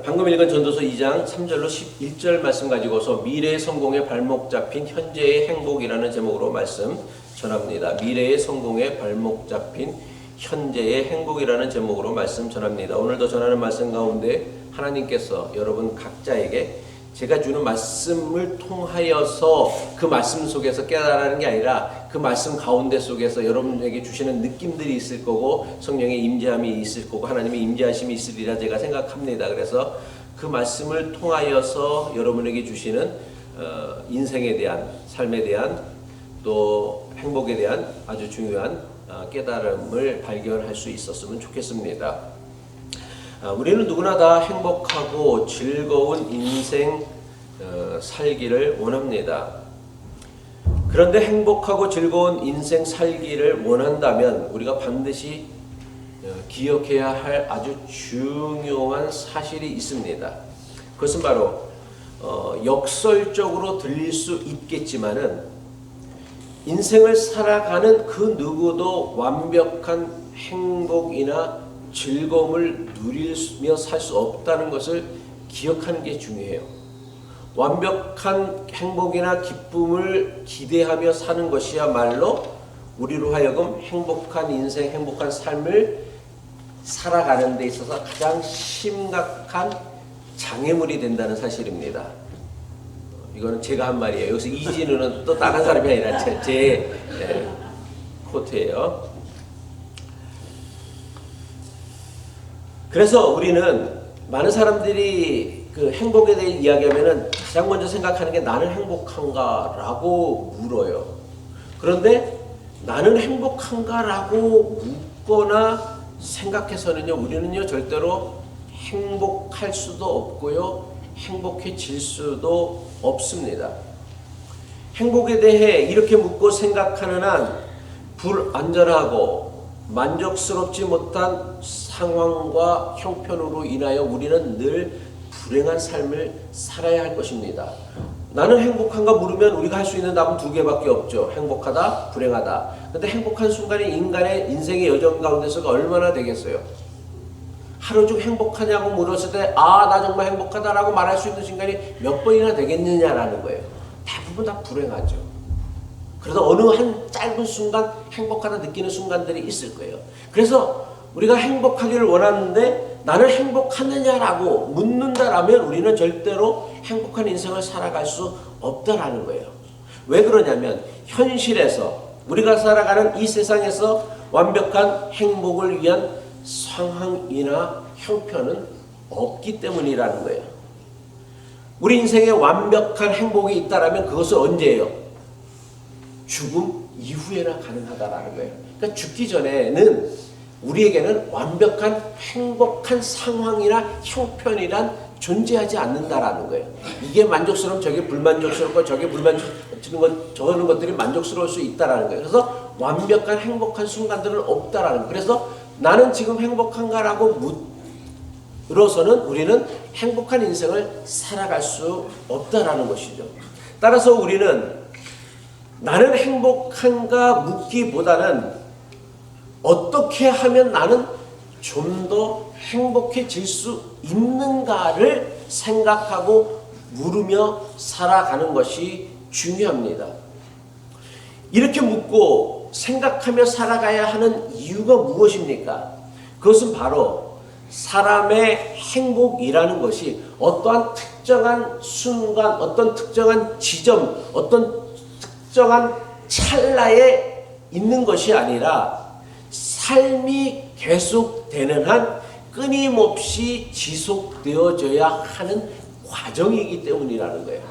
방금 읽은 전도서 2장 3절로 11절 말씀 가지고서 미래의 성공에 발목 잡힌 현재의 행복이라는 제목으로 말씀 전합니다. 미래의 성공에 발목 잡힌 현재의 행복이라는 제목으로 말씀 전합니다. 오늘도 전하는 말씀 가운데 하나님께서 여러분 각자에게 제가 주는 말씀을 통하여서 그 말씀 속에서 깨달아는 게 아니라 그 말씀 가운데 속에서 여러분에게 주시는 느낌들이 있을 거고 성령의 임재함이 있을 거고 하나님의 임재하심이 있으리라 제가 생각합니다. 그래서 그 말씀을 통하여서 여러분에게 주시는 인생에 대한 삶에 대한 또 행복에 대한 아주 중요한 깨달음을 발견할 수 있었으면 좋겠습니다. 우리는 누구나 다 행복하고 즐거운 인생 살기를 원합니다. 그런데 행복하고 즐거운 인생 살기를 원한다면 우리가 반드시 기억해야 할 아주 중요한 사실이 있습니다. 그것은 바로 역설적으로 들릴 수 있겠지만은 인생을 살아가는 그 누구도 완벽한 행복이나 즐거움을 누리며 살 수 없다는 것을 기억하는 게 중요해요. 완벽한 행복이나 기쁨을 기대하며 사는 것이야말로 우리로 하여금 행복한 인생, 행복한 삶을 살아가는 데 있어서 가장 심각한 장애물이 된다는 사실입니다. 이거는 제가 한 말이에요. 여기서 이진우는 또 다른 사람이 아니라 제 코트예요. 그래서 우리는 많은 사람들이 그 행복에 대해 이야기하면은 가장 먼저 생각하는 게 나는 행복한가? 라고 물어요. 그런데 나는 행복한가? 라고 묻거나 생각해서는요, 우리는요, 절대로 행복할 수도 없고요, 행복해질 수도 없습니다. 행복에 대해 이렇게 묻고 생각하는 한 불안전하고 만족스럽지 못한 상황과 형편으로 인하여 우리는 늘 불행한 삶을 살아야 할 것입니다. 나는 행복한가 물으면 우리가 할 수 있는 답은 두 개밖에 없죠. 행복하다, 불행하다. 근데 행복한 순간이 인간의 인생의 여정 가운데서가 얼마나 되겠어요? 하루 중 행복하냐고 물었을 때 나 정말 행복하다라고 말할 수 있는 순간이 몇 번이나 되겠느냐라는 거예요. 대부분 다 불행하죠. 그래서 어느 한 짧은 순간 행복하다 느끼는 순간들이 있을 거예요. 그래서 우리가 행복하기를 원하는데 나는 행복하느냐라고 묻는다라면 우리는 절대로 행복한 인생을 살아갈 수 없다라는 거예요. 왜 그러냐면 현실에서 우리가 살아가는 이 세상에서 완벽한 행복을 위한 상황이나 형편은 없기 때문이라는 거예요. 우리 인생에 완벽한 행복이 있다라면 그것은 언제예요? 죽음 이후에나 가능하다라는 거예요. 그러니까 죽기 전에는 우리에게는 완벽한 행복한 상황이나 형편이란 존재하지 않는다라는 거예요. 이게 만족스러우면 저게 불만족스럽고 저게 불만족스러운 저런 것들이 만족스러울 수 있다라는 거예요. 그래서 완벽한 행복한 순간들은 없다라는 거예요. 그래서 나는 지금 행복한가라고 물어서는 우리는 행복한 인생을 살아갈 수 없다라는 것이죠. 따라서 우리는 나는 행복한가 묻기보다는 어떻게 하면 나는 좀 더 행복해질 수 있는가를 생각하고 물으며 살아가는 것이 중요합니다. 이렇게 묻고 생각하며 살아가야 하는 이유가 무엇입니까? 그것은 바로 사람의 행복이라는 것이 어떠한 특정한 순간, 어떤 특정한 지점, 어떤 특정한 찰나에 있는 것이 아니라 삶이 계속되는 한 끊임없이 지속되어져야 하는 과정이기 때문이라는 거예요.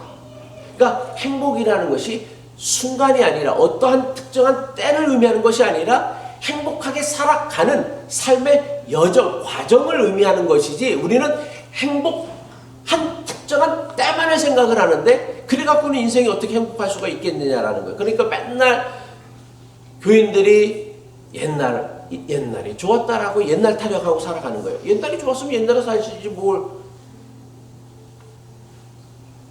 그러니까 행복이라는 것이 순간이 아니라 어떠한 특정한 때를 의미하는 것이 아니라 행복하게 살아가는 삶의 여정, 과정을 의미하는 것이지 우리는 행복한 특정한 때만을 생각을 하는데 그래갖고는 인생이 어떻게 행복할 수가 있겠느냐라는 거예요. 그러니까 맨날 교인들이 옛날이 좋았다라고 옛날 타령하고 살아가는 거예요. 옛날이 좋았으면 옛날에 사시지 뭘.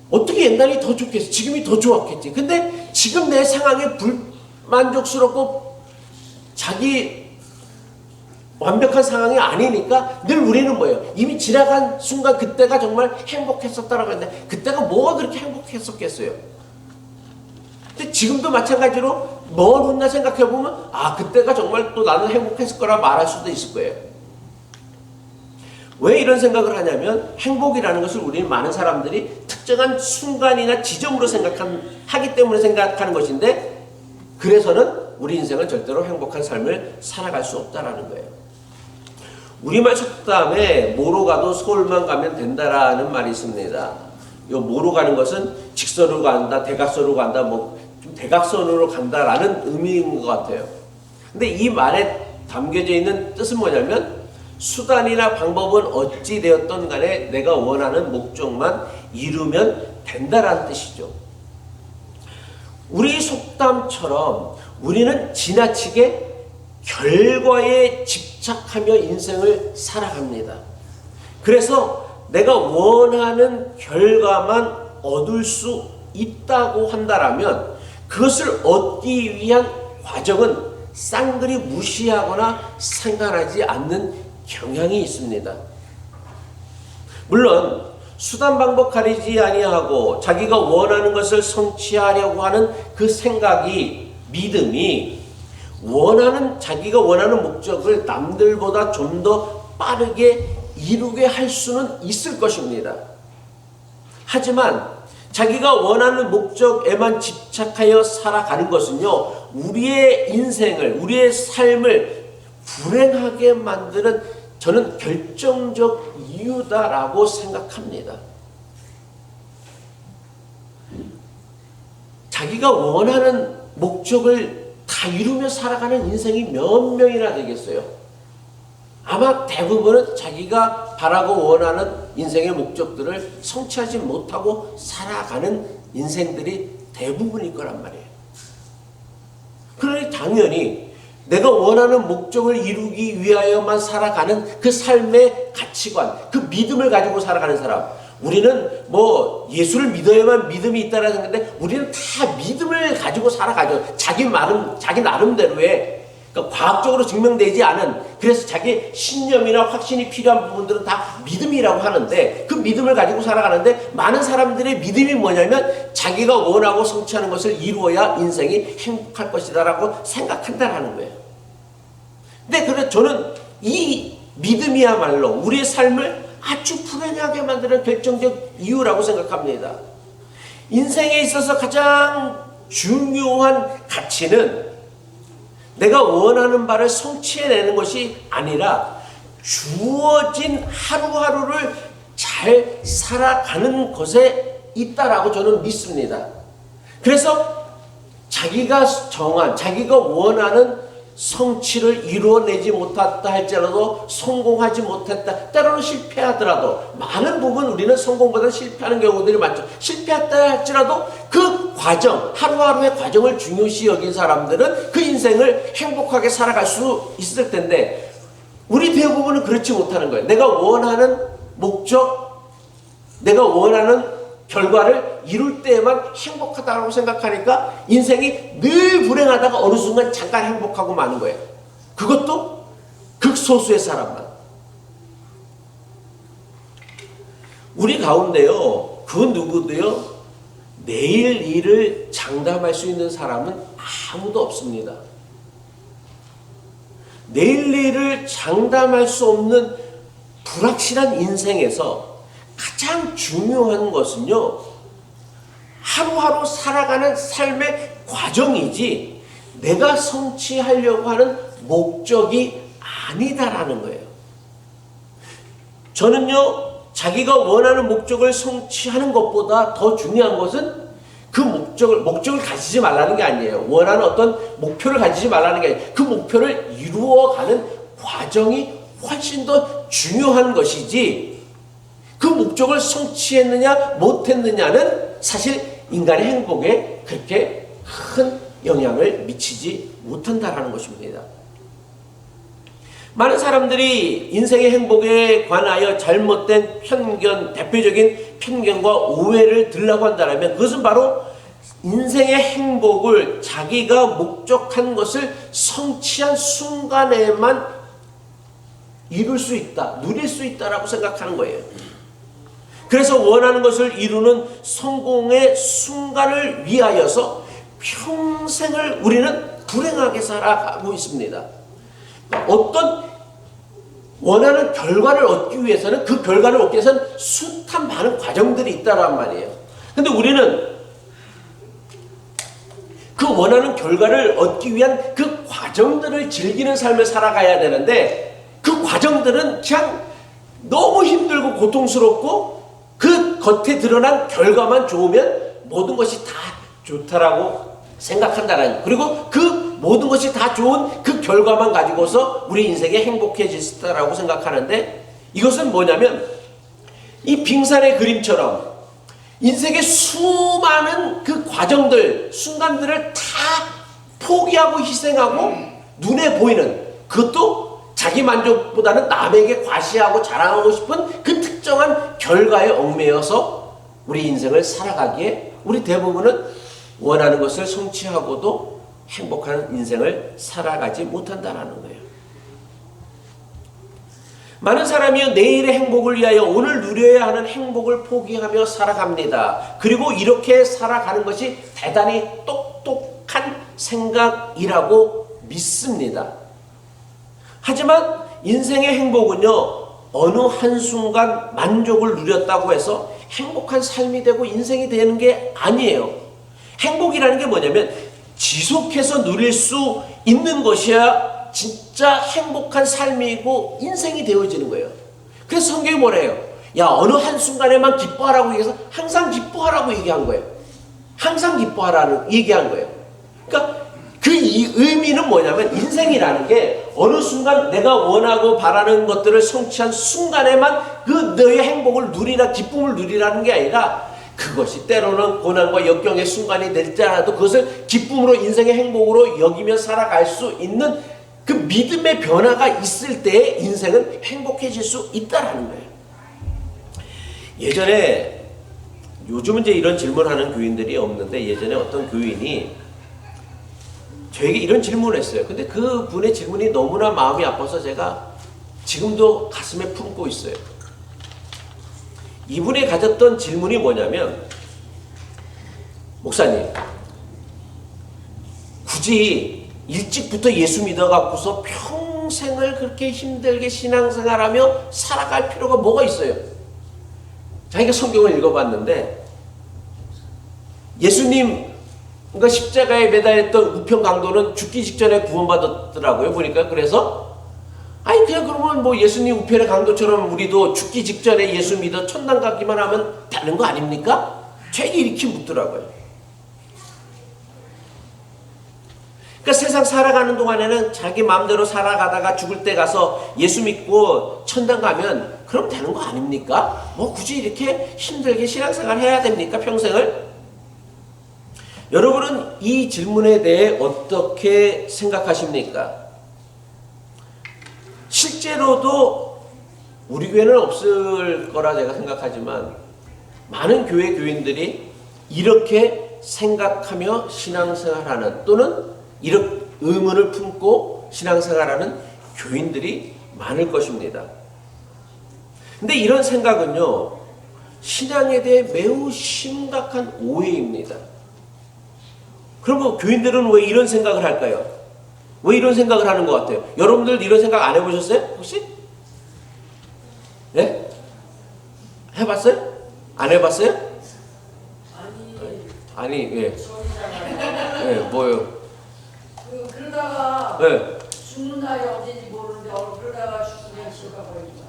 어떻게 옛날이 더 좋겠어? 지금이 더 좋았겠지. 근데 지금 내 상황에 불만족스럽고 자기 완벽한 상황이 아니니까 늘 우리는 뭐예요? 이미 지나간 순간 그때가 정말 행복했었다라고 했는데 그때가 뭐가 그렇게 행복했었겠어요? 근데 지금도 마찬가지로 먼 훗날 생각해보면 그때가 정말 또 나는 행복했을 거라 말할 수도 있을 거예요. 왜 이런 생각을 하냐면 행복이라는 것을 우리는 많은 사람들이 특정한 순간이나 지점으로 하기 때문에 생각하는 것인데 그래서는 우리 인생은 절대로 행복한 삶을 살아갈 수 없다라는 거예요. 우리말 속담에 뭐로 가도 서울만 가면 된다라는 말이 있습니다. 이 뭐로 가는 것은 직선으로 간다, 대각선으로 간다, 좀 대각선으로 간다라는 의미인 것 같아요. 근데 이 말에 담겨져 있는 뜻은 뭐냐면 수단이나 방법은 어찌 되었던 간에 내가 원하는 목적만 이루면 된다라는 뜻이죠. 우리 속담처럼 우리는 지나치게 결과에 집착하며 인생을 살아갑니다. 그래서 내가 원하는 결과만 얻을 수 있다고 한다면 그것을 얻기 위한 과정은 쌍그리 무시하거나 상관하지 않는 경향이 있습니다. 물론 수단 방법 가리지 아니하고 자기가 원하는 것을 성취하려고 하는 그 생각이 믿음이 자기가 원하는 목적을 남들보다 좀 더 빠르게 이루게 할 수는 있을 것입니다. 하지만 자기가 원하는 목적에만 집착하여 살아가는 것은요, 우리의 인생을, 우리의 삶을 불행하게 만드는 저는 결정적 이유다라고 생각합니다. 자기가 원하는 목적을 다 이루며 살아가는 인생이 몇 명이나 되겠어요? 아마 대부분은 자기가 바라고 원하는 인생의 목적들을 성취하지 못하고 살아가는 인생들이 대부분일 거란 말이에요. 그러니 당연히 내가 원하는 목적을 이루기 위하여만 살아가는 그 삶의 가치관, 그 믿음을 가지고 살아가는 사람, 우리는 예수를 믿어야만 믿음이 있다라는 생각인데 우리는 다 믿음을 가지고 살아가죠. 자기 나름대로의, 그러니까 과학적으로 증명되지 않은, 그래서 자기 신념이나 확신이 필요한 부분들은 다 믿음이라고 하는데 그 믿음을 가지고 살아가는데 많은 사람들의 믿음이 뭐냐면 자기가 원하고 성취하는 것을 이루어야 인생이 행복할 것이다라고 생각한다라는 거예요. 근데 그래서 저는 이 믿음이야말로 우리의 삶을 아주 불행하게 만드는 결정적 이유라고 생각합니다. 인생에 있어서 가장 중요한 가치는 내가 원하는 바를 성취해내는 것이 아니라 주어진 하루하루를 잘 살아가는 것에 있다라고 저는 믿습니다. 그래서 자기가 원하는 성취를 이루어내지 못했다 할지라도, 성공하지 못했다, 때로는 실패하더라도, 많은 부분 우리는 성공보다 실패하는 경우들이 많죠. 실패했다 할지라도 그 과정, 하루하루의 과정을 중요시 여긴 사람들은 그 인생을 행복하게 살아갈 수 있을 텐데 우리 대부분은 그렇지 못하는 거예요. 내가 원하는 목적, 내가 원하는 결과를 이룰 때에만 행복하다고 생각하니까 인생이 늘 불행하다가 어느 순간 잠깐 행복하고 마는 거예요. 그것도 극소수의 사람만. 우리 가운데요, 그 누구도요, 내일 일을 장담할 수 있는 사람은 아무도 없습니다. 내일 일을 장담할 수 없는 불확실한 인생에서 가장 중요한 것은요, 하루하루 살아가는 삶의 과정이지 내가 성취하려고 하는 목적이 아니다라는 거예요. 저는요, 자기가 원하는 목적을 성취하는 것보다 더 중요한 것은 그 목적을 가지지 말라는 게 아니에요. 원하는 어떤 목표를 가지지 말라는 게 아니에요. 그 목표를 이루어가는 과정이 훨씬 더 중요한 것이지 그 목적을 성취했느냐 못했느냐는 사실 인간의 행복에 그렇게 큰 영향을 미치지 못한다라는 것입니다. 많은 사람들이 인생의 행복에 관하여 잘못된 편견, 대표적인 편견과 오해를 들라고 한다면 그것은 바로 인생의 행복을 자기가 목적한 것을 성취한 순간에만 이룰 수 있다, 누릴 수 있다라고 생각하는 거예요. 그래서 원하는 것을 이루는 성공의 순간을 위하여서 평생을 우리는 불행하게 살아가고 있습니다. 어떤 원하는 결과를 얻기 위해서는 그 결과를 얻기 위해서는 숱한 많은 과정들이 있다란 말이에요. 근데 우리는 그 원하는 결과를 얻기 위한 그 과정들을 즐기는 삶을 살아가야 되는데 그 과정들은 그냥 너무 힘들고 고통스럽고 그 겉에 드러난 결과만 좋으면 모든 것이 다 좋다라고 생각한다는 거예요. 그리고 그 모든 것이 다 좋은 그 결과만 가지고서 우리 인생이 행복해지다라고 생각하는데 이것은 뭐냐면 이 빙산의 그림처럼 인생의 수많은 그 과정들, 순간들을 다 포기하고 희생하고 눈에 보이는 그것도 자기 만족보다는 남에게 과시하고 자랑하고 싶은 그 특정한 결과에 얽매여서 우리 인생을 살아가기에 우리 대부분은 원하는 것을 성취하고도 행복한 인생을 살아가지 못한다는 거예요. 많은 사람이 내일의 행복을 위하여 오늘 누려야 하는 행복을 포기하며 살아갑니다. 그리고 이렇게 살아가는 것이 대단히 똑똑한 생각이라고 믿습니다. 하지만 인생의 행복은요, 어느 한순간 만족을 누렸다고 해서 행복한 삶이 되고 인생이 되는 게 아니에요. 행복이라는 게 뭐냐면 지속해서 누릴 수 있는 것이야 진짜 행복한 삶이고 인생이 되어지는 거예요. 그래서 성경이 뭐래요? 야, 어느 한순간에만 기뻐하라고 얘기해서 항상 기뻐하라고 얘기한 거예요. 항상 기뻐하라는 얘기한 거예요. 그러니까 그 의미는 뭐냐면 인생이라는 게 어느 순간 내가 원하고 바라는 것들을 성취한 순간에만 그 너의 행복을 누리라, 기쁨을 누리라는 게 아니라 그것이 때로는 고난과 역경의 순간이 될지라도 그것을 기쁨으로 인생의 행복으로 여기며 살아갈 수 있는 그 믿음의 변화가 있을 때 인생은 행복해질 수 있다라는 거예요. 예전에 요즘은 이제 이런 질문하는 교인들이 없는데 예전에 어떤 교인이 저에게 이런 질문을 했어요. 근데 그 분의 질문이 너무나 마음이 아파서 제가 지금도 가슴에 품고 있어요. 이분이 가졌던 질문이 뭐냐면, 목사님, 굳이 일찍부터 예수 믿어갖고서 평생을 그렇게 힘들게 신앙생활하며 살아갈 필요가 뭐가 있어요? 자기가 성경을 읽어봤는데 예수님 그러니까 십자가에 매달렸던 우편 강도는 죽기 직전에 구원받았더라고요. 보니까. 그래서 아니 그냥 그러면 뭐 예수님 우편의 강도처럼 우리도 죽기 직전에 예수 믿어 천당 가기만 하면 되는 거 아닙니까? 괜히 이렇게 묻더라고요. 그러니까 세상 살아가는 동안에는 자기 마음대로 살아가다가 죽을 때 가서 예수 믿고 천당 가면 그럼 되는 거 아닙니까? 뭐 굳이 이렇게 힘들게 신앙생활 해야 됩니까? 평생을? 여러분은 이 질문에 대해 어떻게 생각하십니까? 실제로도 우리 교회는 없을 거라 제가 생각하지만 많은 교회 교인들이 이렇게 생각하며 신앙생활하는 또는 이런 의문을 품고 신앙생활하는 교인들이 많을 것입니다. 근데 이런 생각은요, 신앙에 대해 매우 심각한 오해입니다. 그럼 교인들은 왜 이런 생각을 할까요? 왜 이런 생각을 하는 것 같아요? 여러분들 이런 생각 안 해보셨어요? 혹시? 네? 해봤어요? 안 해봤어요? 아니, 예. 예, 뭐요? 그러다가 네. 죽는 날이 언제인지 모르는데 그러다가 죽으면 지옥가 버리지만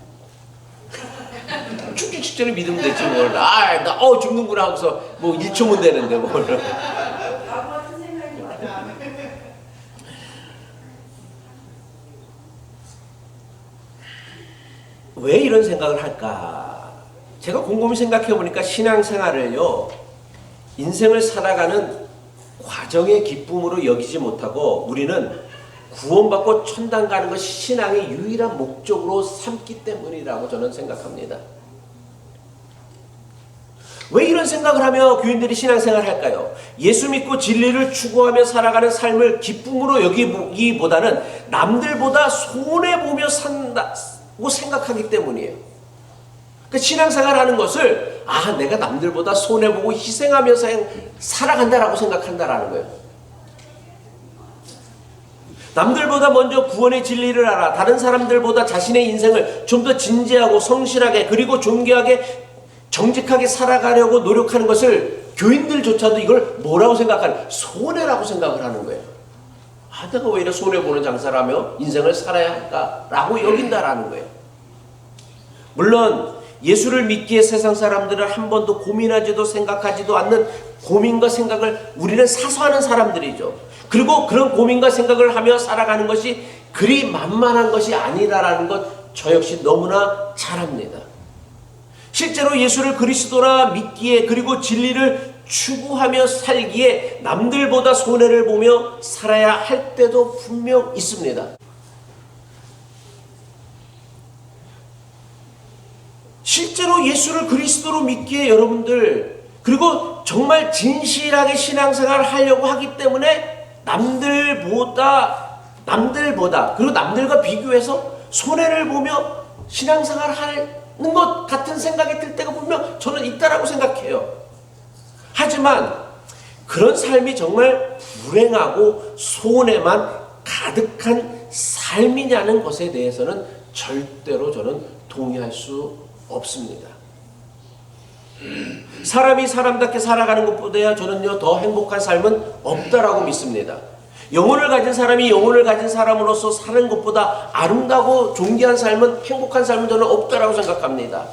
죽기 직전에 믿으면 되지 뭘. 나 죽는구나 하고서 뭐 1초면 되는데 뭘. 나도 같은 생각이 많아. 왜 이런 생각을 할까? 제가 곰곰이 생각해 보니까 신앙생활을요, 인생을 살아가는 과정의 기쁨으로 여기지 못하고 우리는 구원받고 천당 가는 것이 신앙의 유일한 목적으로 삼기 때문이라고 저는 생각합니다. 왜 이런 생각을 하며 교인들이 신앙생활을 할까요? 예수 믿고 진리를 추구하며 살아가는 삶을 기쁨으로 여기기보다는 남들보다 손해보며 생각하기 때문이에요. 그 신앙생활 하는 것을 내가 남들보다 손해보고 희생하면서 살아간다라고 생각한다라는 거예요. 남들보다 먼저 구원의 진리를 알아 다른 사람들보다 자신의 인생을 좀 더 진지하고 성실하게 그리고 존귀하게 정직하게 살아가려고 노력하는 것을 교인들조차도 이걸 뭐라고 생각하는? 손해라고 생각을 하는 거예요. 내가 왜 이렇게 손해보는 장사를 하며 인생을 살아야 할까라고 여긴다라는 거예요. 물론 예수를 믿기에 세상 사람들은 한 번도 고민하지도 생각하지도 않는 고민과 생각을 우리는 사소하는 사람들이죠. 그리고 그런 고민과 생각을 하며 살아가는 것이 그리 만만한 것이 아니라는 것 저 역시 너무나 잘 압니다. 실제로 예수를 그리스도라 믿기에 그리고 진리를 추구하며 살기에 남들보다 손해를 보며 살아야 할 때도 분명 있습니다. 실제로 예수를 그리스도로 믿기에 여러분들 그리고 정말 진실하게 신앙생활을 하려고 하기 때문에 남들보다 그리고 남들과 비교해서 손해를 보며 신앙생활을 하는 것 같은 생각이 들 때가 분명 저는 있다라고 생각해요. 하지만 그런 삶이 정말 불행하고 손해만 가득한 삶이냐는 것에 대해서는 절대로 저는 동의할 수 없습니다. 사람이 사람답게 살아가는 것보다 저는요 더 행복한 삶은 없다라고 믿습니다. 영혼을 가진 사람이 영혼을 가진 사람으로서 사는 것보다 아름다고 존귀한 삶은 행복한 삶은 저는 없다라고 생각합니다.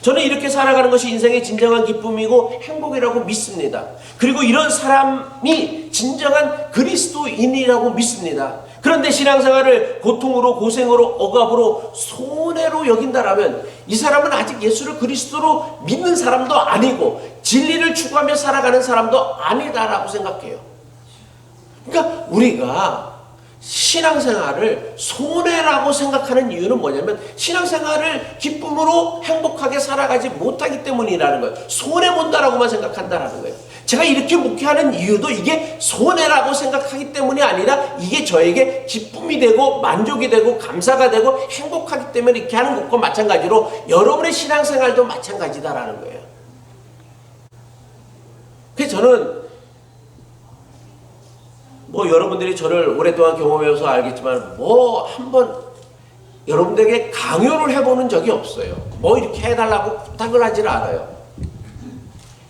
저는 이렇게 살아가는 것이 인생의 진정한 기쁨이고 행복이라고 믿습니다. 그리고 이런 사람이 진정한 그리스도인이라고 믿습니다. 그런데 신앙생활을 고통으로 고생으로 억압으로 손해로 여긴다라면 이 사람은 아직 예수를 그리스도로 믿는 사람도 아니고 진리를 추구하며 살아가는 사람도 아니다라고 생각해요. 그러니까 우리가 신앙생활을 손해라고 생각하는 이유는 뭐냐면 신앙생활을 기쁨으로 행복하게 살아가지 못하기 때문이라는 거예요. 손해본다라고만 생각한다라는 거예요. 제가 이렇게 목회하는 이유도 이게 손해라고 생각하기 때문이 아니라 이게 저에게 기쁨이 되고 만족이 되고 감사가 되고 행복하기 때문에 이렇게 하는 것과 마찬가지로 여러분의 신앙생활도 마찬가지다라는 거예요. 그래서 저는 여러분들이 저를 오랫동안 경험해서 알겠지만 한번 여러분들에게 강요를 해보는 적이 없어요. 이렇게 해달라고 부탁을 하질 않아요.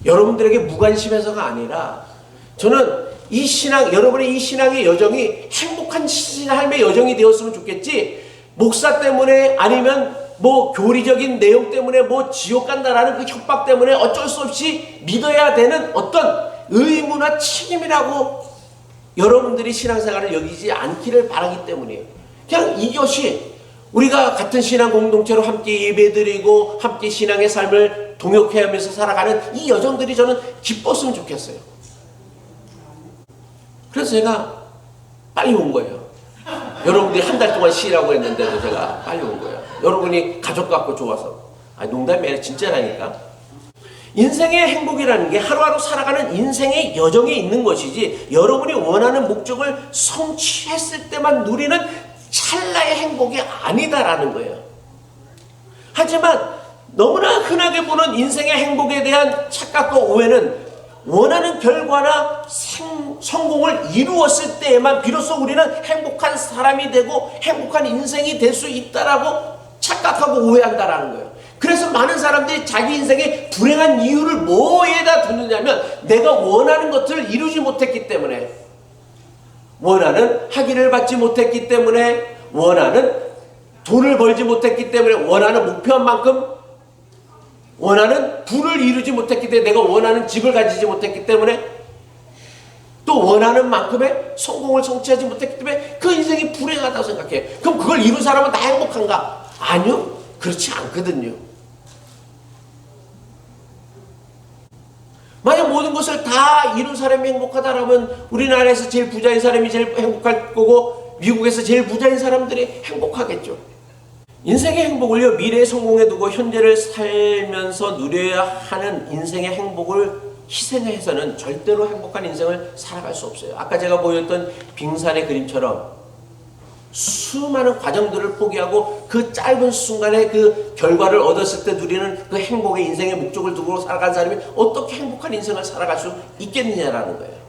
여러분들에게 무관심해서가 아니라 저는 이 신앙, 여러분의 이 신앙의 여정이 행복한 삶의 여정이 되었으면 좋겠지 목사 때문에 아니면 교리적인 내용 때문에 지옥 간다라는 그 협박 때문에 어쩔 수 없이 믿어야 되는 어떤 의무나 책임이라고 여러분들이 신앙생활을 여기지 않기를 바라기 때문이에요. 그냥 이것이 우리가 같은 신앙 공동체로 함께 예배드리고 함께 신앙의 삶을 동역해하면서 살아가는 이 여정들이 저는 기뻤으면 좋겠어요. 그래서 제가 빨리 온 거예요. 여러분들이 한 달 동안 쉬라고 했는데도 제가 빨리 온 거예요. 여러분이 가족 같고 좋아서. 농담이 아니라 진짜라니까. 인생의 행복이라는 게 하루하루 살아가는 인생의 여정에 있는 것이지 여러분이 원하는 목적을 성취했을 때만 누리는 찰나의 행복이 아니다라는 거예요. 하지만 너무나 흔하게 보는 인생의 행복에 대한 착각과 오해는 원하는 결과나 성공을 이루었을 때에만 비로소 우리는 행복한 사람이 되고 행복한 인생이 될 수 있다라고 착각하고 오해한다라는 거예요. 그래서 많은 사람들이 자기 인생의 불행한 이유를 뭐에다 두느냐면 내가 원하는 것들을 이루지 못했기 때문에 원하는 학위를 받지 못했기 때문에 원하는 돈을 벌지 못했기 때문에 원하는 목표한 만큼 원하는 부를 이루지 못했기 때문에 내가 원하는 집을 가지지 못했기 때문에 또 원하는 만큼의 성공을 성취하지 못했기 때문에 그 인생이 불행하다고 생각해. 그럼 그걸 이룬 사람은 다 행복한가? 아니요. 그렇지 않거든요. 만약 모든 것을 다 이룬 사람이 행복하다라면 우리나라에서 제일 부자인 사람이 제일 행복할 거고 미국에서 제일 부자인 사람들이 행복하겠죠. 인생의 행복을요 미래의 성공에 두고 현재를 살면서 누려야 하는 인생의 행복을 희생해서는 절대로 행복한 인생을 살아갈 수 없어요. 아까 제가 보였던 빙산의 그림처럼 수많은 과정들을 포기하고 그 짧은 순간에 그 결과를 얻었을 때 누리는 그 행복의 인생의 목적을 두고 살아간 사람이 어떻게 행복한 인생을 살아갈 수 있겠느냐라는 거예요.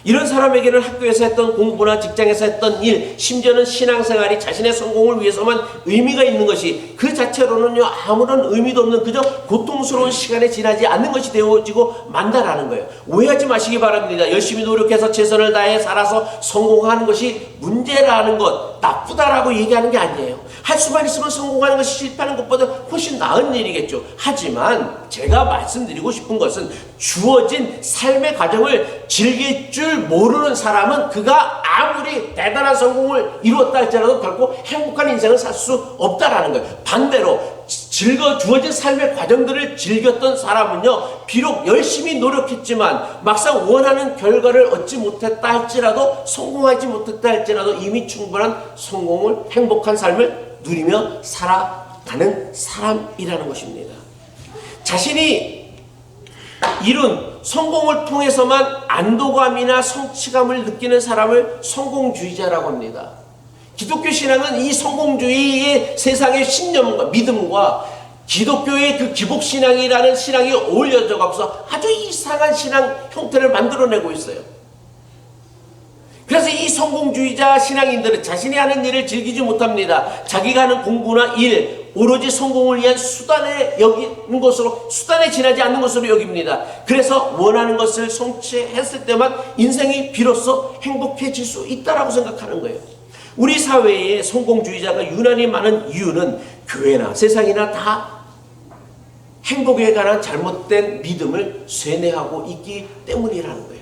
이런 사람에게는 학교에서 했던 공부나 직장에서 했던 일, 심지어는 신앙생활이 자신의 성공을 위해서만 의미가 있는 것이 그 자체로는요 아무런 의미도 없는 그저 고통스러운 시간에 지나지 않는 것이 되어지고 만다라는 거예요. 오해하지 마시기 바랍니다. 열심히 노력해서 최선을 다해 살아서 성공하는 것이 문제라는 것, 나쁘다라고 얘기하는 게 아니에요. 할 수만 있으면 성공하는 것이 실패하는 것보다 훨씬 나은 일이겠죠. 하지만 제가 말씀드리고 싶은 것은 주어진 삶의 과정을 즐길 줄 모르는 사람은 그가 아무리 대단한 성공을 이루었다 할지라도 결코 행복한 인생을 살 수 없다라는 거예요. 반대로 주어진 삶의 과정들을 즐겼던 사람은요 비록 열심히 노력했지만 막상 원하는 결과를 얻지 못했다 할지라도 성공하지 못했다 할지라도 이미 충분한 성공을 행복한 삶을 누리며 살아가는 사람이라는 것입니다. 자신이 이룬 성공을 통해서만 안도감이나 성취감을 느끼는 사람을 성공주의자라고 합니다. 기독교 신앙은 이 성공주의의 세상의 신념과 믿음과 기독교의 그 기복신앙이라는 신앙이 어울려져 가면서 아주 이상한 신앙 형태를 만들어내고 있어요. 그래서 이 성공주의자 신앙인들은 자신이 하는 일을 즐기지 못합니다. 자기가 하는 공부나 일, 오로지 성공을 위한 수단에 여기는 것으로, 수단에 지나지 않는 것으로 여깁니다. 그래서 원하는 것을 성취했을 때만 인생이 비로소 행복해질 수 있다라고 생각하는 거예요. 우리 사회에 성공주의자가 유난히 많은 이유는 교회나 세상이나 다 행복에 관한 잘못된 믿음을 쇠뇌하고 있기 때문이라는 거예요.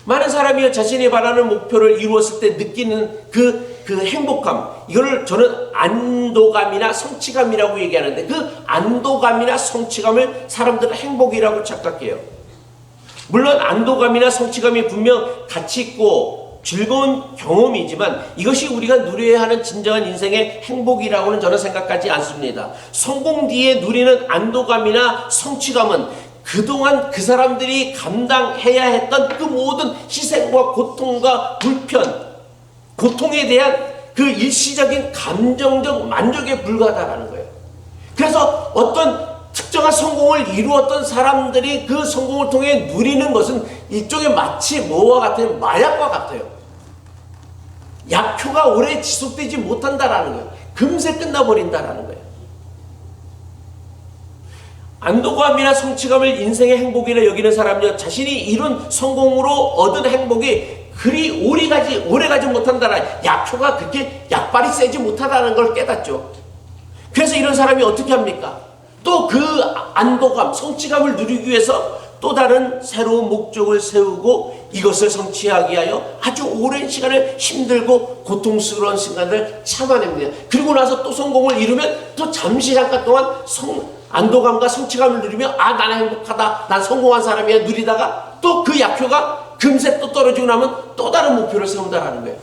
많은 사람이 자신이 바라는 목표를 이루었을 때 느끼는 그 행복감, 이거를 저는 안도감이나 성취감이라고 얘기하는데 그 안도감이나 성취감을 사람들은 행복이라고 착각해요. 물론 안도감이나 성취감이 분명 가치 있고 즐거운 경험이지만 이것이 우리가 누려야 하는 진정한 인생의 행복이라고는 저는 생각하지 않습니다. 성공 뒤에 누리는 안도감이나 성취감은 그동안 그 사람들이 감당해야 했던 그 모든 희생과 고통과 불편, 고통에 대한 그 일시적인 감정적 만족에 불과하다는 거예요. 그래서 어떤 특정한 성공을 이루었던 사람들이 그 성공을 통해 누리는 것은 일종의 마치 뭐와 같아요? 마약과 같아요. 약효가 오래 지속되지 못한다라는 거예요. 금세 끝나버린다라는 거예요. 안도감이나 성취감을 인생의 행복이라 여기는 사람은요 자신이 이룬 성공으로 얻은 행복이 그리 오래가지 못한다는 약효가 그렇게 약발이 세지 못하다는 걸 깨닫죠. 그래서 이런 사람이 어떻게 합니까? 또 그 안도감, 성취감을 누리기 위해서 또 다른 새로운 목적을 세우고 이것을 성취하기 위하여 아주 오랜 시간을 힘들고 고통스러운 순간을 참아냅니다. 그리고 나서 또 성공을 이루면 또 잠시 잠깐 동안 안도감과 성취감을 누리며 나는 행복하다, 난 성공한 사람이야 누리다가 또 그 약효가 금세 또 떨어지고 나면 또 다른 목표를 세운다는 거예요.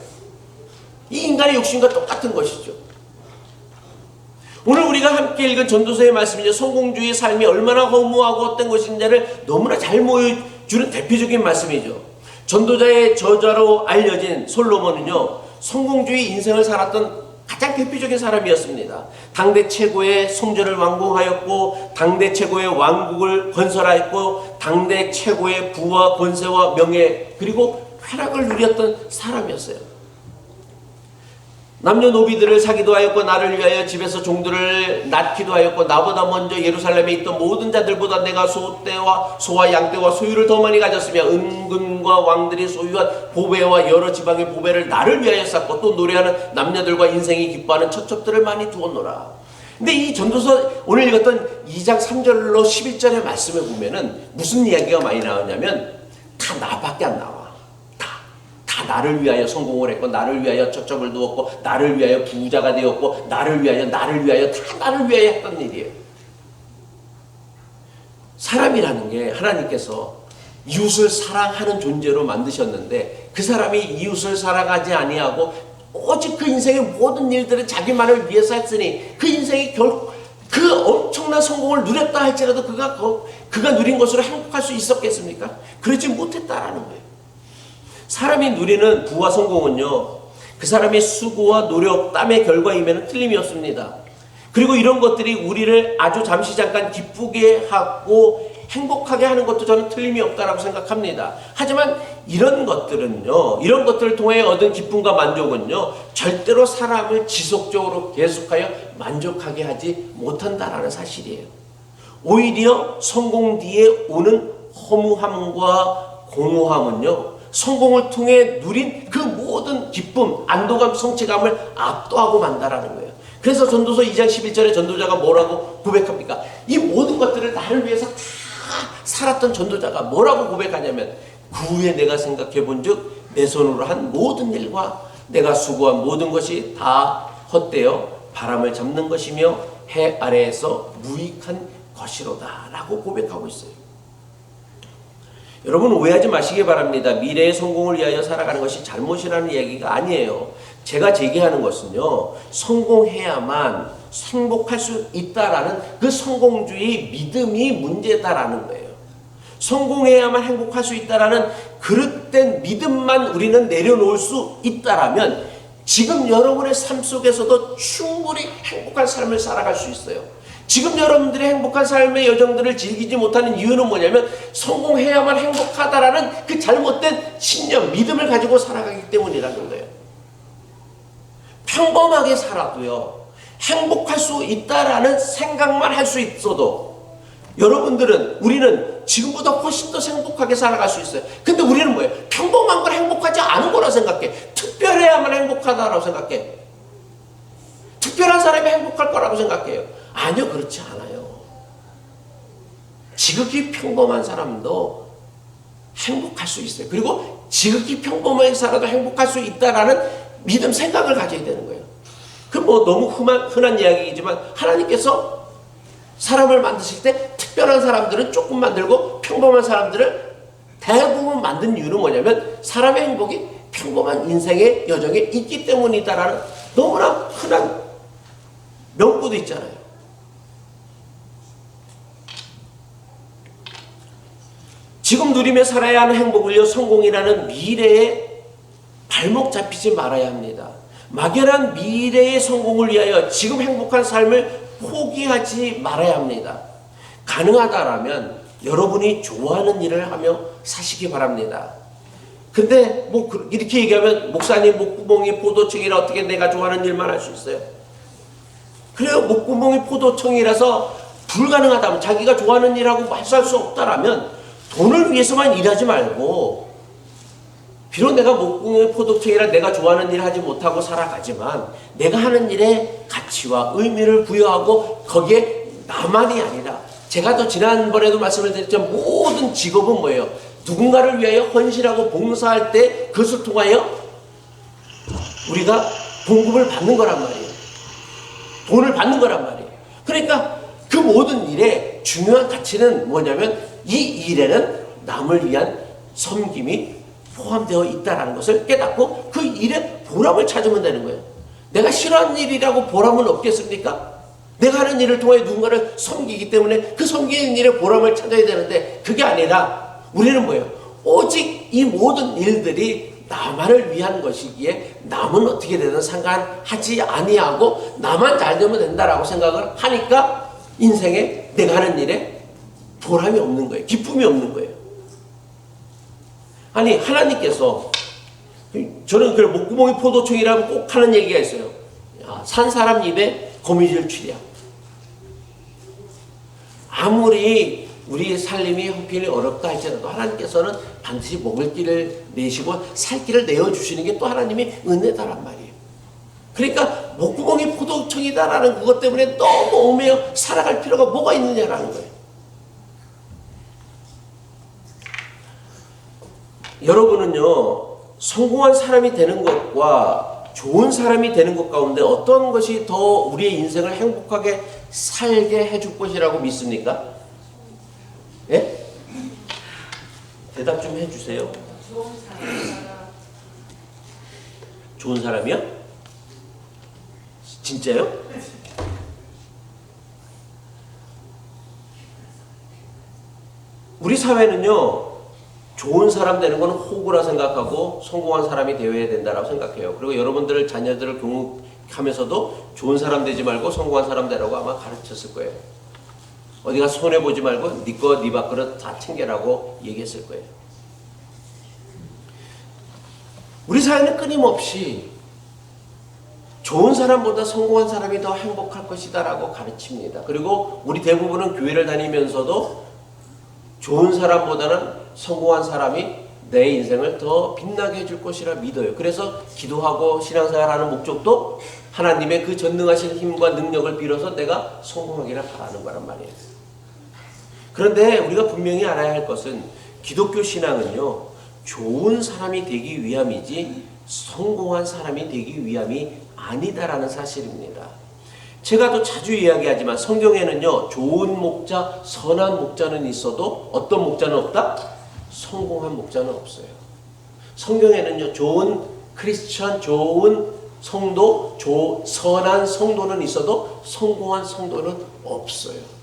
이 인간의 욕심과 똑같은 것이죠. 오늘 우리가 함께 읽은 전도서의 말씀이죠. 성공주의의 삶이 얼마나 허무하고 헛된 것인지를 너무나 잘 보여주는 대표적인 말씀이죠. 전도자의 저자로 알려진 솔로몬은요 성공주의 인생을 살았던 가장 대표적인 사람이었습니다. 당대 최고의 성전을 완공하였고 당대 최고의 왕국을 건설하였고 당대 최고의 부와 권세와 명예 그리고 쾌락을 누렸던 사람이었어요. 남녀노비들을 사기도 하였고 나를 위하여 집에서 종들을 낳기도 하였고 나보다 먼저 예루살렘에 있던 모든 자들보다 내가 소와 양떼와 소유를 더 많이 가졌으며 은금과 왕들이 소유한 보배와 여러 지방의 보배를 나를 위하여 쌓고 또 노래하는 남녀들과 인생이 기뻐하는 첩첩들을 많이 두었노라. 근데 이 전도서 오늘 읽었던 2장 3절로 11절의 말씀에 보면은 무슨 이야기가 많이 나오냐면 다 나밖에 안 나와. 다 나를 위하여 성공을 했고 나를 위하여 첩첩을 두었고 나를 위하여 부자가 되었고 나를 위하여 다 나를 위하여 했던 일이에요. 사람이라는 게 하나님께서 이웃을 사랑하는 존재로 만드셨는데 그 사람이 이웃을 사랑하지 아니하고 오직 그 인생의 모든 일들은 자기만을 위해서 했으니 그 인생이 결국 그 엄청난 성공을 누렸다 할지라도 그가 누린 것으로 행복할 수 있었겠습니까? 그러지 못했다라는 거예요. 사람이 누리는 부와 성공은요, 그 사람의 수고와 노력, 땀의 결과임에는 틀림이 없습니다. 그리고 이런 것들이 우리를 아주 잠시 잠깐 기쁘게 하고 행복하게 하는 것도 저는 틀림이 없다라고 생각합니다. 하지만 이런 것들은요, 이런 것들을 통해 얻은 기쁨과 만족은요, 절대로 사람을 지속적으로 계속하여 만족하게 하지 못한다라는 사실이에요. 오히려 성공 뒤에 오는 허무함과 공허함은요, 성공을 통해 누린 그 모든 기쁨, 안도감, 성취감을 압도하고 만다라는 거예요. 그래서 전도서 2장 11절에 전도자가 뭐라고 고백합니까? 이 모든 것들을 나를 위해서 다 살았던 전도자가 뭐라고 고백하냐면, 그 후에 내가 생각해 본즉 내 손으로 한 모든 일과 내가 수고한 모든 것이 다 헛되어 바람을 잡는 것이며 해 아래에서 무익한 것이로다 라고 고백하고 있어요. 여러분, 오해하지 마시기 바랍니다. 미래의 성공을 위하여 살아가는 것이 잘못이라는 얘기가 아니에요. 제가 제기하는 것은요, 성공해야만 행복할 수 있다라는 그 성공주의 믿음이 문제다라는 거예요. 성공해야만 행복할 수 있다라는 그릇된 믿음만 우리는 내려놓을 수 있다라면 지금 여러분의 삶 속에서도 충분히 행복한 삶을 살아갈 수 있어요. 지금 여러분들의 행복한 삶의 여정들을 즐기지 못하는 이유는 뭐냐면, 성공해야만 행복하다라는 그 잘못된 신념, 믿음을 가지고 살아가기 때문이라는 거예요. 평범하게 살아도요, 행복할 수 있다라는 생각만 할 수 있어도 우리는 지금보다 훨씬 더 행복하게 살아갈 수 있어요. 근데 우리는 뭐예요? 평범한 걸 행복하지 않은 거라 생각해. 특별해야만 행복하다라고 생각해. 특별한 사람이 행복할 거라고 생각해요. 아니요, 그렇지 않아요. 지극히 평범한 사람도 행복할 수 있어요. 그리고 지극히 평범하게 살아도 행복할 수 있다라는 믿음, 생각을 가져야 되는 거예요. 그 뭐 너무 흔한 이야기이지만, 하나님께서 사람을 만드실 때 특별한 사람들은 조금 만들고 평범한 사람들을 대부분 만든 이유는 뭐냐면, 사람의 행복이 평범한 인생의 여정에 있기 때문이다라는 너무나 흔한 명구도 있잖아요. 지금 누리며 살아야 하는 행복을요, 성공이라는 미래에 발목 잡히지 말아야 합니다. 막연한 미래의 성공을 위하여 지금 행복한 삶을 포기하지 말아야 합니다. 가능하다라면 여러분이 좋아하는 일을 하며 사시기 바랍니다. 근데 뭐 이렇게 얘기하면, 목사님 목구멍이 포도청이라 어떻게 내가 좋아하는 일만 할 수 있어요? 그래요. 목구멍이 포도청이라서 불가능하다면, 자기가 좋아하는 일하고 할 수 없다라면 돈을 위해서만 일하지 말고, 비록 내가 목구멍이 포도청이라 내가 좋아하는 일을 하지 못하고 살아가지만 내가 하는 일에 가치와 의미를 부여하고, 거기에 나만이 아니라, 제가 또 지난번에도 말씀을 드렸지만, 모든 직업은 뭐예요? 누군가를 위하여 헌신하고 봉사할 때 그것을 통하여 우리가 봉급을 받는 거란 말이에요. 돈을 받는 거란 말이에요. 그러니까 그 모든 일의 중요한 가치는 뭐냐면, 이 일에는 남을 위한 섬김이 포함되어 있다는 것을 깨닫고 그 일에 보람을 찾으면 되는 거예요. 내가 싫어하는 일이라고 보람은 없겠습니까? 내가 하는 일을 통해 누군가를 섬기기 때문에 그 섬기는 일에 보람을 찾아야 되는데, 그게 아니라 우리는 뭐예요? 오직 이 모든 일들이 나만을 위한 것이기에 남은 어떻게 되든 상관하지 아니하고 나만 잘 되면 된다라고 생각을 하니까 인생에 내가 하는 일에 보람이 없는 거예요. 기쁨이 없는 거예요. 아니, 하나님께서, 저는 그 목구멍이 포도청이라면 꼭 하는 얘기가 있어요. 산 사람 입에 거미줄 치랴. 아무리 우리 살림이 형편이 어렵다 할지라도 하나님께서는 반드시 먹을 길을 내시고 살 길을 내어주시는 게 또 하나님의 은혜다란 말이에요. 그러니까 목구멍이 포도청이다라는 그것 때문에 너무 얽매여 살아갈 필요가 뭐가 있느냐라는 거예요. 여러분은요, 성공한 사람이 되는 것과 좋은 사람이 되는 것 가운데 어떤 것이 더 우리의 인생을 행복하게 살게 해줄 것이라고 믿습니까? 예? 대답 좀 해주세요. 좋은 사람이요? 진짜요? 우리 사회는요, 좋은 사람 되는 건 호구라 생각하고 성공한 사람이 되어야 된다라고 생각해요. 그리고 여러분들 자녀들을 교육하면서도 좋은 사람 되지 말고 성공한 사람 되라고 아마 가르쳤을 거예요. 어디 가서 손해보지 말고 네 거 네 밥그릇 다 챙겨라고 얘기했을 거예요. 우리 사회는 끊임없이 좋은 사람보다 성공한 사람이 더 행복할 것이다 라고 가르칩니다. 그리고 우리 대부분은 교회를 다니면서도 좋은 사람보다는 성공한 사람이 내 인생을 더 빛나게 해줄 것이라 믿어요. 그래서 기도하고 신앙생활하는 목적도 하나님의 그 전능하신 힘과 능력을 빌어서 내가 성공하기를 바라는 거란 말이에요. 그런데 우리가 분명히 알아야 할 것은 기독교 신앙은요, 좋은 사람이 되기 위함이지 성공한 사람이 되기 위함이 아니다라는 사실입니다. 제가 또 자주 이야기하지만 성경에는요, 좋은 목자, 선한 목자는 있어도 어떤 목자는 없다? 성공한 목자는 없어요. 성경에는요, 좋은 크리스천, 좋은 성도, 선한 성도는 있어도 성공한 성도는 없어요.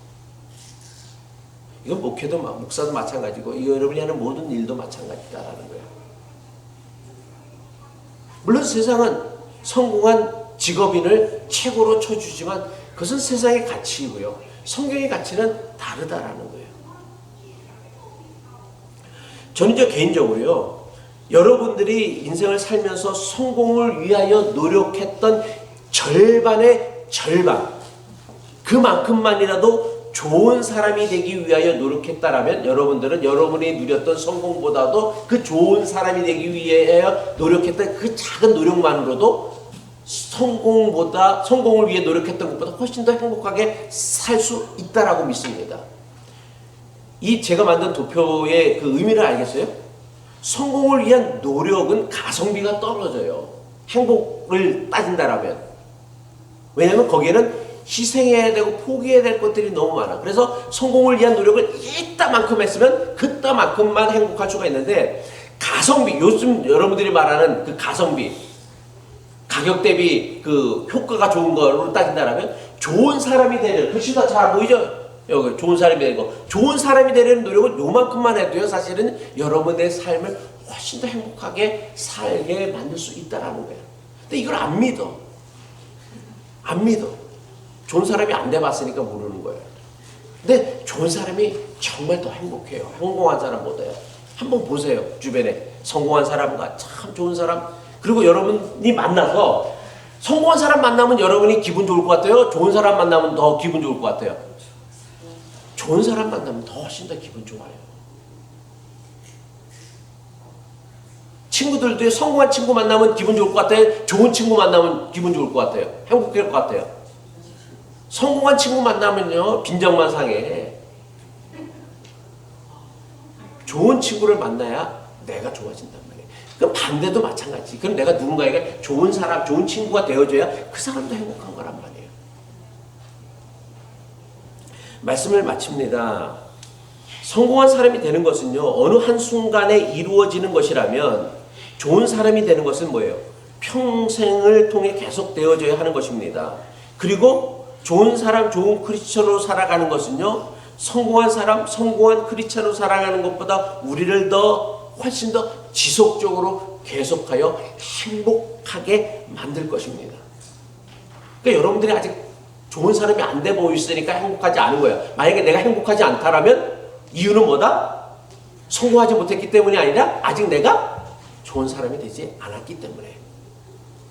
이건 목회도 목사도 마찬가지고 여러분이 하는 모든 일도 마찬가지다라는 거예요. 물론 세상은 성공한 직업인을 최고로 쳐주지만 그것은 세상의 가치이고요. 성경의 가치는 다르다라는 거예요. 저는 개인적으로요, 여러분들이 인생을 살면서 성공을 위하여 노력했던 절반의 절반, 그만큼만이라도 좋은 사람이 되기 위하여 노력했다라면 여러분들은 여러분이 누렸던 성공보다도 그 좋은 사람이 되기 위하여 노력했던 그 작은 노력만으로도 성공을 위해 노력했던 것보다 훨씬 더 행복하게 살 수 있다라고 믿습니다. 이 제가 만든 도표의 그 의미를 알겠어요? 성공을 위한 노력은 가성비가 떨어져요. 행복을 따진다라면. 왜냐하면 거기에는 희생해야 되고 포기해야 될 것들이 너무 많아. 그래서 성공을 위한 노력을 이따만큼 했으면 그따만큼만 행복할 수가 있는데, 가성비, 요즘 여러분들이 말하는 그 가성비, 가격 대비 그 효과가 좋은 걸로 따진다면 좋은 사람이 되는, 글씨가 잘 안 보이죠? 여기 좋은 사람이 되는 거. 좋은 사람이 되려는 노력은 요만큼만 해도요, 사실은 여러분의 삶을 훨씬 더 행복하게 살게 만들 수 있다라는 거예요. 근데 이걸 안 믿어. 안 믿어. 좋은 사람이 안 돼봤으니까 모르는 거예요. 근데 좋은 사람이 정말 더 행복해요. 성공한 사람보다요. 한번 보세요. 주변에 성공한 사람과 참 좋은 사람. 그리고 여러분이 만나서 성공한 사람 만나면 여러분이 기분 좋을 것 같아요? 좋은 사람 만나면 더 기분 좋을 것 같아요? 좋은 사람 만나면 더 훨씬 더 기분 좋아요. 친구들도 성공한 친구 만나면 기분 좋을 것 같아요? 좋은 친구 만나면 기분 좋을 것 같아요? 행복할 것 같아요? 성공한 친구 만나면요, 빈정만 상해. 좋은 친구를 만나야 내가 좋아진단 말이에요. 그럼 반대도 마찬가지. 그럼 내가 누군가에게 좋은 사람, 좋은 친구가 되어줘야 그 사람도 행복한 거란 말이에요. 말씀을 마칩니다. 성공한 사람이 되는 것은요, 어느 한순간에 이루어지는 것이라면 좋은 사람이 되는 것은 뭐예요? 평생을 통해 계속 되어져야 하는 것입니다. 그리고 좋은 사람, 좋은 크리스천으로 살아가는 것은요, 성공한 사람, 성공한 크리스천으로 살아가는 것보다 우리를 훨씬 더 지속적으로 계속하여 행복하게 만들 것입니다. 그러니까 여러분들이 아직 좋은 사람이 안 돼 보이시니까 행복하지 않은 거예요. 만약에 내가 행복하지 않다라면 이유는 뭐다? 성공하지 못했기 때문이 아니라 아직 내가 좋은 사람이 되지 않았기 때문에.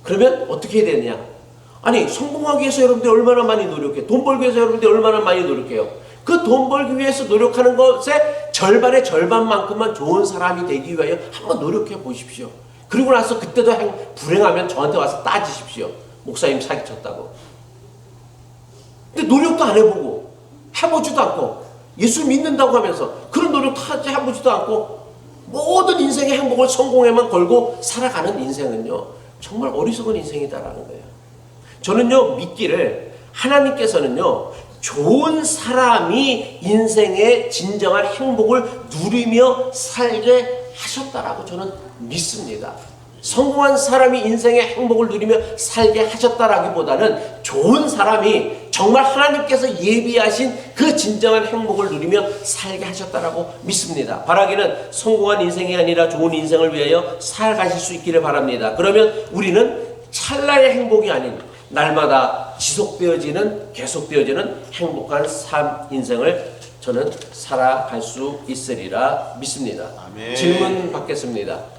그러면 어떻게 해야 되느냐? 아니, 성공하기 위해서 여러분들이 얼마나 많이 노력해요? 돈 벌기 위해서 여러분들이 얼마나 많이 노력해요? 그 돈 벌기 위해서 노력하는 것의 절반의 절반만큼만 좋은 사람이 되기 위하여 한번 노력해 보십시오. 그리고 나서 그때도 불행하면 저한테 와서 따지십시오. 목사님 사기쳤다고. 근데 노력도 안 해보고 해보지도 않고 예수 믿는다고 하면서 그런 노력도 해보지도 않고 모든 인생의 행복을 성공에만 걸고 살아가는 인생은요, 정말 어리석은 인생이다라는 거예요. 저는요, 믿기를 하나님께서는요, 좋은 사람이 인생의 진정한 행복을 누리며 살게 하셨다라고 저는 믿습니다. 성공한 사람이 인생의 행복을 누리며 살게 하셨다라기보다는 좋은 사람이 정말 하나님께서 예비하신 그 진정한 행복을 누리며 살게 하셨다라고 믿습니다. 바라기는 성공한 인생이 아니라 좋은 인생을 위하여 살아가실 수 있기를 바랍니다. 그러면 우리는 찰나의 행복이 아닌 날마다 지속되어지는 계속되어지는 행복한 삶 인생을 저는 살아갈 수 있으리라 믿습니다. 아멘. 질문 받겠습니다.